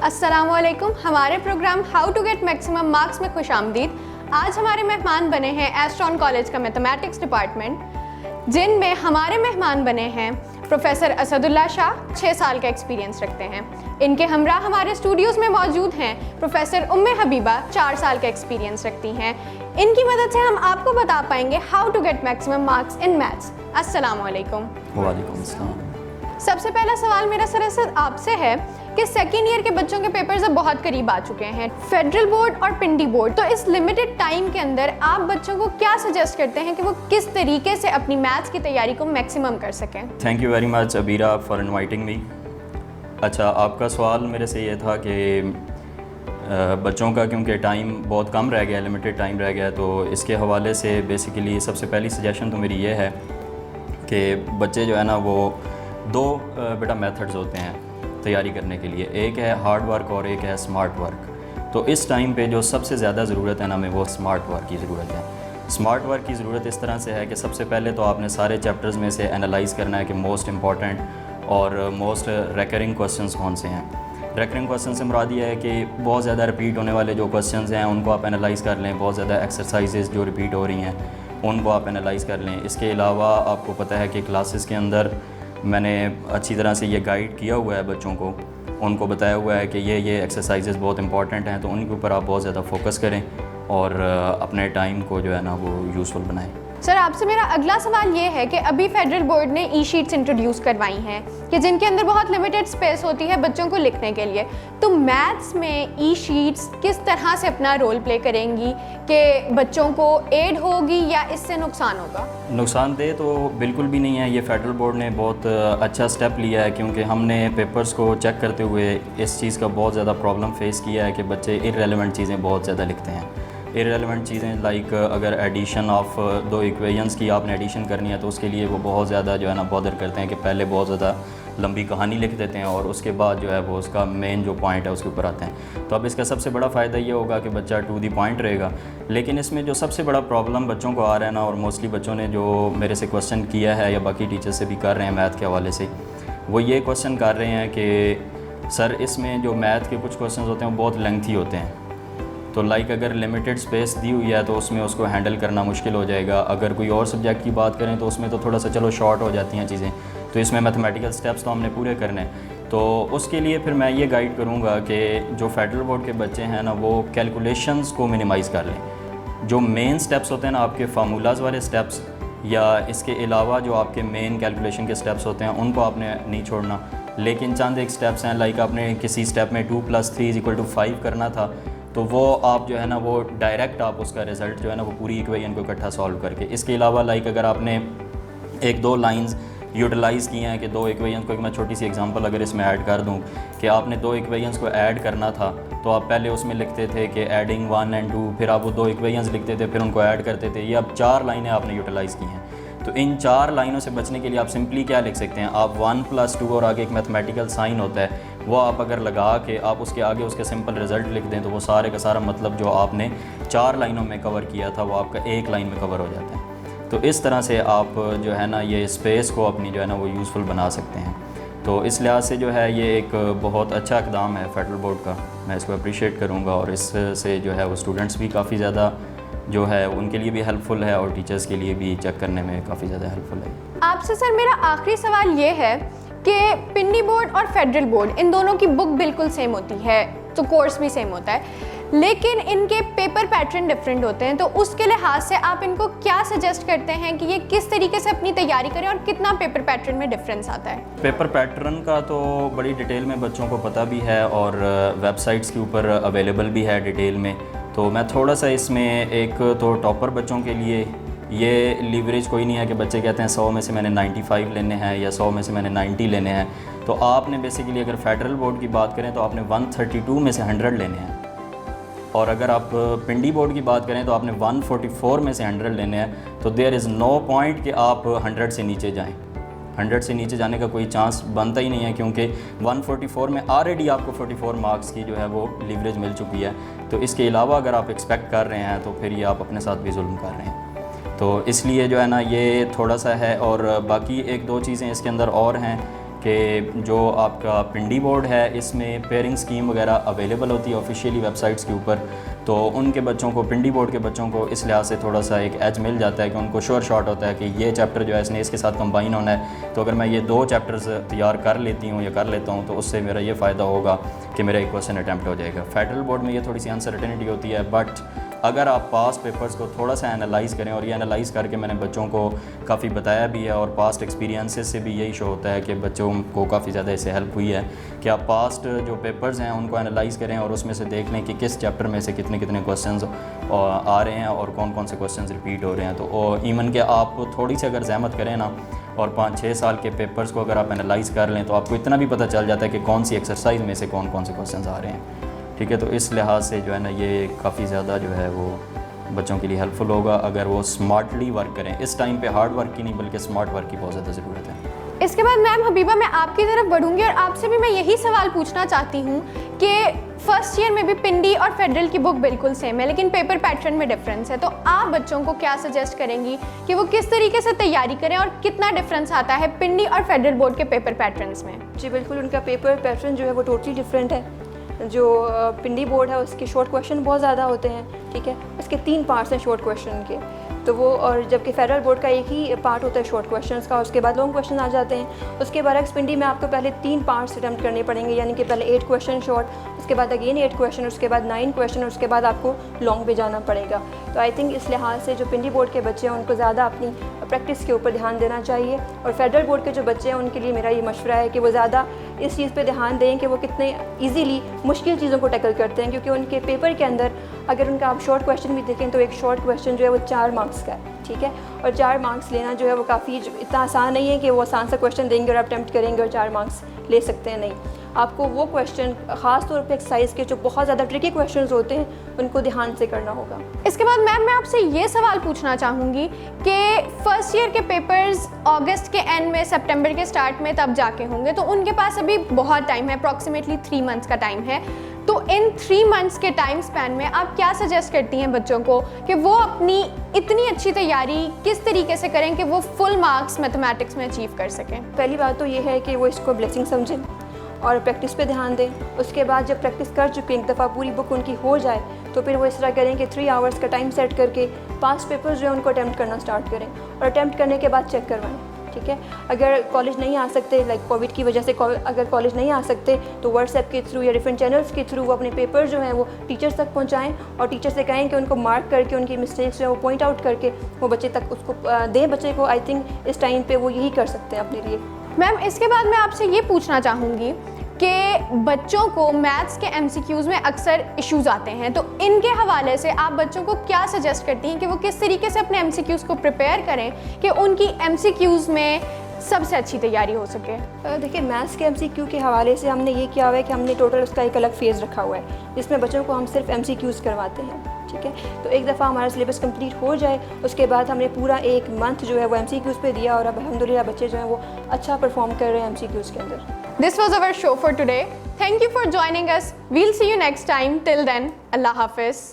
अस्सलामुअलैकुम। हमारे programme how to get maximum marks में खुशामदीद। आज हमारे मेहमान बने हैं एस्ट्रॉन कॉलेज का मैथमेटिक्स डिपार्टमेंट, जिनमें हमारे मेहमान बने हैं प्रोफेसर असदुल्ला शाह, 6 साल का एक्सपीरियंस रखते हैं। इनके हमरा हमारे स्टूडियोज़ में मौजूद हैं प्रोफेसर उम्मे हबीबा, 4 साल का एक्सपीरियंस रखती हैं। इनकी मदद से हम आपको बता पाएंगे how to get maximum marks in maths. अस्सलामुअलैकुम। वालेकुम अस्सलाम। सबसे पहला सवाल मेरा सरासर आपसे है कि सेकेंड ईयर के बच्चों के पेपर्स अब बहुत करीब आ चुके हैं, फेडरल बोर्ड और पिंडी बोर्ड, तो इस लिमिटेड टाइम के अंदर आप बच्चों को क्या सजेस्ट करते हैं कि वो किस तरीके से अपनी मैथ्स की तैयारी को मैक्सिमम कर सकें? Thank you very much Abira for inviting me. अच्छा, आपका सवाल मेरे से ये था कि बच्चों का क्योंकि टाइम बहुत कम रह गया, लिमिटेड टाइम रह गया, तो इसके हवाले से बेसिकली सबसे पहली सजेशन तो मेरी ये है कि बच्चे जो है ना वो दो बेटा मेथड्स होते हैं तैयारी करने के लिए, एक है हार्ड वर्क और एक है स्मार्ट वर्क। तो इस टाइम पे जो सबसे ज़्यादा ज़रूरत है ना हमें, वो स्मार्ट वर्क की ज़रूरत है। स्मार्ट वर्क की ज़रूरत इस तरह से है कि सबसे पहले तो आपने सारे चैप्टर्स में से एनालाइज़ करना है कि मोस्ट इंपॉर्टेंट और मोस्ट रेकरिंग क्वेश्चंस कौन से हैं। रेकरिंग क्वेश्चन से मुराद ये है कि बहुत ज़्यादा रिपीट होने वाले जो क्वेश्चंस हैं उनको आप एनालाइज़ कर लें, बहुत ज़्यादा एक्सरसाइजेज़ जो रिपीट हो रही हैं उनको आप एनालाइज़ कर लें। इसके अलावा आपको पता है कि क्लासेस के अंदर मैंने अच्छी तरह से ये गाइड किया हुआ है बच्चों को, उनको बताया हुआ है कि ये एक्सरसाइजेज़ बहुत इंपॉर्टेंट हैं, तो उनके ऊपर आप बहुत ज़्यादा फोकस करें और अपने टाइम को जो है ना वो यूज़फुल बनाएं। सर, आपसे मेरा अगला सवाल ये है कि अभी फेडरल बोर्ड ने ई शीट्स इंट्रोड्यूस करवाई हैं कि जिनके अंदर बहुत लिमिटेड स्पेस होती है बच्चों को लिखने के लिए, तो मैथ्स में ई शीट्स किस तरह से अपना रोल प्ले करेंगी कि बच्चों को एड होगी या इससे नुकसान होगा? नुकसानदेह तो बिल्कुल भी नहीं है। ये फेडरल बोर्ड ने बहुत अच्छा स्टेप लिया है, क्योंकि हमने पेपर्स को चेक करते हुए इस चीज़ का बहुत ज़्यादा प्रॉब्लम फेस किया है कि बच्चे इररेलेवेंट चीज़ें बहुत ज़्यादा लिखते हैं। इररेलेवेंट चीज़ें लाइक अगर एडिशन ऑफ दो इक्वेशंस की आपने एडिशन करनी है तो उसके लिए वो बहुत ज़्यादा जो है ना बॉदर करते हैं कि पहले बहुत ज़्यादा लंबी कहानी लिख देते हैं और उसके बाद जो है वो उसका मेन जो पॉइंट है उसके ऊपर आते हैं। तो अब इसका सबसे बड़ा फ़ायदा ये होगा कि बच्चा टू दी पॉइंट रहेगा। लेकिन इसमें जो सबसे बड़ा प्रॉब्लम बच्चों को आ रहा है ना, और मोस्टली बच्चों ने जो मेरे से क्वेश्चन किया है या बाकी टीचर से भी कर रहे हैं मैथ के हवाले से, वो ये क्वेश्चन कर रहे हैं कि सर इसमें जो मैथ के कुछ क्वेश्चन होते हैं वो बहुत लेंथी होते हैं, तो लाइक अगर लिमिटेड स्पेस दी हुई है तो उसमें उसको हैंडल करना मुश्किल हो जाएगा। अगर कोई और सब्जेक्ट की बात करें तो उसमें तो थोड़ा सा चलो शॉर्ट हो जाती हैं चीज़ें, तो इसमें मैथमेटिकल स्टेप्स तो हमने पूरे करने हैं। तो उसके लिए फिर मैं ये गाइड करूँगा कि जो फेडरल बोर्ड के बच्चे हैं ना वो कैलकुलेशंस को मिनिमाइज़ कर लें। जो मेन स्टेप्स होते हैं ना आपके फार्मूलाज वाले स्टेप्स, या इसके अलावा जो आपके मेन कैलकुलेशन के स्टेप्स होते हैं उनको आपने नहीं छोड़ना। लेकिन चंद एक स्टेप्स हैं, लाइक आपने किसी स्टेप में 2 + 3 = 5 करना था, तो वो आप जो है ना वो डायरेक्ट आप उसका रिज़ल्ट जो है ना वो पूरी इक्वेशन को इकट्ठा सॉल्व करके। इसके अलावा लाइक अगर आपने 1-2 लाइंस यूटिलाइज़ किए हैं कि 2 इक्वेशंस को, एक मैं छोटी सी एग्जांपल अगर इसमें ऐड कर दूं कि आपने 2 इक्वेशंस को ऐड करना था, तो आप पहले उसमें लिखते थे कि एडिंग 1 और 2, फिर आप वो 2 इक्वेशंस लिखते थे, फिर उनको ऐड करते थे। ये अब 4 लाइनें आपने यूटिलाइज़ की हैं। तो इन 4 लाइनों से बचने के लिए आप सिंपली क्या लिख सकते हैं, आप 1 + 2 और आगे एक मैथमेटिकल साइन होता है, वो आप अगर लगा के आप उसके आगे उसके सिंपल रिज़ल्ट लिख दें तो वो सारे का सारा मतलब जो आपने 4 लाइनों में कवर किया था वो आपका 1 लाइन में कवर हो जाता है। तो इस तरह से आप जो है ना ये स्पेस को अपनी जो है ना वो यूज़फुल बना सकते हैं। तो इस लिहाज से जो है ये एक बहुत अच्छा इक़दाम है फेडरल बोर्ड का, मैं इसको अप्रिशिएट करूँगा। और इससे जो है वो स्टूडेंट्स भी काफ़ी ज़्यादा जो है उनके लिए भी हेल्पफुल है और टीचर्स के लिए भी चेक करने में काफ़ी ज़्यादा हेल्पफुल है। आपसे सर मेरा आखिरी सवाल ये है कि पिंडी बोर्ड और फेडरल बोर्ड इन दोनों की बुक बिल्कुल सेम होती है, तो कोर्स भी सेम होता है, लेकिन इनके पेपर पैटर्न डिफरेंट होते हैं, तो उसके लिहाज से आप इनको क्या सजेस्ट करते हैं कि ये किस तरीके से अपनी तैयारी करें और कितना पेपर पैटर्न में डिफरेंस आता है? पेपर पैटर्न का तो बड़ी डिटेल में बच्चों को पता भी है और वेबसाइट्स के ऊपर अवेलेबल भी है डिटेल में। तो मैं थोड़ा सा इसमें, एक तो टॉपर बच्चों के लिए ये लीवरेज कोई नहीं है कि बच्चे कहते हैं 100 में से मैंने 95 लेने हैं या 100 में से मैंने 90 लेने हैं। तो आपने बेसिकली अगर फेडरल बोर्ड की बात करें तो आपने 132 में से 100 लेने हैं, और अगर आप पिंडी बोर्ड की बात करें तो आपने 144 में से 100 लेने हैं। तो देयर इज़ नो पॉइंट कि आप 100 से नीचे जाएं। 100 से नीचे जाने का कोई चांस बनता ही नहीं है, क्योंकि 144 में ऑलरेडी आपको 44 मार्क्स की जो है वो लीवरेज मिल चुकी है। तो इसके अलावा अगर आप एक्सपेक्ट कर रहे हैं तो फिर ये आप अपने साथ भी जुल्म कर रहे हैं। तो इसलिए जो है ना ये थोड़ा सा है। और बाकी 1-2 चीज़ें इसके अंदर और हैं कि जो आपका पिंडी बोर्ड है इसमें पेयरिंग स्कीम वगैरह अवेलेबल होती है ऑफिशियली वेबसाइट्स के ऊपर, तो उनके बच्चों को, पिंडी बोर्ड के बच्चों को इस लिहाज से थोड़ा सा एक एज मिल जाता है कि उनको श्योर शॉट होता है कि ये चैप्टर जो है इसने इसके साथ कंबाइन होना है, तो अगर मैं ये 2 चैप्टर्स तैयार कर लेती हूँ या कर लेता हूँ तो उससे मेरा ये फ़ायदा होगा कि मेरा एक क्वेश्चन अटैम्प्ट हो जाएगा। फेडरल बोर्ड में ये थोड़ी सी अनसर्टेनिटी होती है, बट अगर आप पास पेपर्स को थोड़ा सा एनालाइज़ करें, और ये एनालाइज़ करके मैंने बच्चों को काफ़ी बताया भी है और पास्ट एक्सपीरियंसेस से भी यही शो होता है कि बच्चों को काफ़ी ज़्यादा इससे हेल्प हुई है कि आप पास्ट जो पेपर्स हैं उनको एनालाइज़ करें और उसमें से देख लें कि किस चैप्टर में से कितने कितने क्वेश्चंस आ रहे हैं और कौन कौन से क्वेश्चंस रिपीट हो रहे हैं। तो इवन के आप थोड़ी सी अगर जहमत करें ना और 5-6 साल के पेपर्स को अगर आप एनालाइज़ कर लें तो आपको इतना भी पता चल जाता है कि कौन सी एक्सरसाइज में से कौन कौन से क्वेश्चंस आ रहे हैं। ठीक है, तो इस लिहाज से जो है ना ये काफ़ी ज़्यादा जो है वो बच्चों के लिए हेल्पफुल होगा अगर वो स्मार्टली वर्क करें। इस टाइम पे हार्ड वर्क की नहीं बल्कि स्मार्ट वर्क की बहुत ज़्यादा ज़रूरत है। इसके बाद मैम हबीबा, मैं आपकी तरफ बढ़ूंगी और आपसे भी मैं यही सवाल पूछना चाहती हूँ कि फर्स्ट ईयर में भी पिंडी और फेडरल की बुक बिल्कुल सेम है लेकिन पेपर पैटर्न में डिफरेंस है, तो आप बच्चों को क्या सजेस्ट करेंगी कि वो किस तरीके से तैयारी करें और कितना डिफरेंस आता है पिंडी और फेडरल बोर्ड के पेपर पैटर्न्स में? जी बिल्कुल, उनका पेपर पैटर्न जो है वो टोटली डिफरेंट है। जो पिंडी बोर्ड है उसके शॉर्ट क्वेश्चन बहुत ज़्यादा होते हैं, ठीक है, उसके 3 पार्ट्स हैं शॉर्ट क्वेश्चन के, तो वो, और जबकि फेडरल बोर्ड का एक ही पार्ट होता है शॉर्ट क्वेश्चंस का, उसके बाद लॉन्ग क्वेश्चन आ जाते हैं। उसके बरक्स पिंडी में आपको पहले 3 पार्ट्स अटैम्प्ट करने पड़ेंगे, यानी कि पहले 8 क्वेश्चन शॉर्ट, उसके बाद अगेन 8 क्वेश्चन, उसके बाद 9 क्वेश्चन, उसके बाद आपको लॉन्ग पे जाना पड़ेगा। तो आई थिंक इस लिहाज से जो पिंडी बोर्ड के बच्चे हैं उनको ज़्यादा अपनी प्रैक्टिस के ऊपर ध्यान देना चाहिए, और फेडरल बोर्ड के जो बच्चे हैं उनके लिए मेरा ये मशवरा है कि वो ज़्यादा इस चीज़ पे ध्यान दें कि वो कितने इजीली मुश्किल चीज़ों को टैकल करते हैं, क्योंकि उनके पेपर के अंदर अगर उनका आप शॉर्ट क्वेश्चन भी देखें तो एक शॉर्ट क्वेश्चन जो है वो 4 मार्क्स का है, ठीक है, और 4 मार्क्स लेना जो है वो काफ़ी इतना आसान नहीं है कि वो आसान सा क्वेश्चन देंगे और अटैम्प्ट करेंगे और 4 मार्क्स ले सकते हैं। नहीं, आपको वो क्वेश्चन ख़ास तौर पे एक्सरसाइज के जो बहुत ज़्यादा ट्रिकी क्वेश्चंस होते हैं उनको ध्यान से करना होगा। इसके बाद मैम मैं आपसे ये सवाल पूछना चाहूँगी कि फर्स्ट ईयर के पेपर्स अगस्त के एंड में, सितंबर के स्टार्ट में तब जाके होंगे, तो उनके पास अभी बहुत टाइम है, अप्रॉक्सीमेटली 3 मंथ्स का टाइम है। तो इन 3 मंथ्स के टाइम स्पैन में आप क्या सजेस्ट करती हैं बच्चों को कि वो अपनी इतनी अच्छी तैयारी किस तरीके से करें कि वो फुल मार्क्स मैथमेटिक्स में अचीव कर सकें? पहली बात तो ये है कि वो इसको ब्लेसिंग समझें और प्रैक्टिस पे ध्यान दें। उसके बाद जब प्रैक्टिस कर चुके एक दफ़ा पूरी बुक उनकी हो जाए तो फिर वो इस तरह करें कि 3 आवर्स का टाइम सेट करके 5 पेपर्स जो है उनको अटैम्प्ट करना स्टार्ट करें, और अटैम्प्ट करने के बाद चेक करवाएं, ठीक है। अगर कॉलेज नहीं आ सकते, लाइक कोविड की वजह से अगर कॉलेज नहीं आ सकते तो व्हाट्सएप के थ्रू या डिफरेंट चैनल्स के थ्रू वो अपने पेपर जो हैं वो टीचर्स तक पहुंचाएं और टीचर से कहें कि उनको मार्क करके उनकी मिस्टेक्स जो है वो पॉइंट आउट करके वो बच्चे तक उसको दें बच्चे को। आई थिंक इस टाइम पे वो यही कर सकते हैं अपने लिए। मैम इसके बाद मैं आपसे ये पूछना चाहूँगी कि बच्चों को मैथ्स के MCQs में अक्सर इश्यूज आते हैं, तो इनके हवाले से आप बच्चों को क्या सजेस्ट करती हैं कि वो किस तरीके से अपने MCQs को प्रिपेयर करें कि उनकी MCQs में सबसे अच्छी तैयारी हो सके? देखिए, मैथ्स के MCQ के हवाले से हमने ये किया हुआ है कि हमने टोटल उसका एक अलग फेज़ रखा हुआ है जिसमें बच्चों को हम सिर्फ MCQs करवाते हैं, ठीक है। तो एक दफ़ा हमारा सिलेबस कंप्लीट हो जाए उसके बाद हमने पूरा 1 मंथ जो है वो MCQs पे दिया और अब अल्हम्दुलिल्लाह बच्चे जो हैं वो अच्छा परफॉर्म कर रहे हैं MCQs के अंदर। This was our show for today. Thank you for joining us. We'll see you next time. Till then, Allah Hafiz.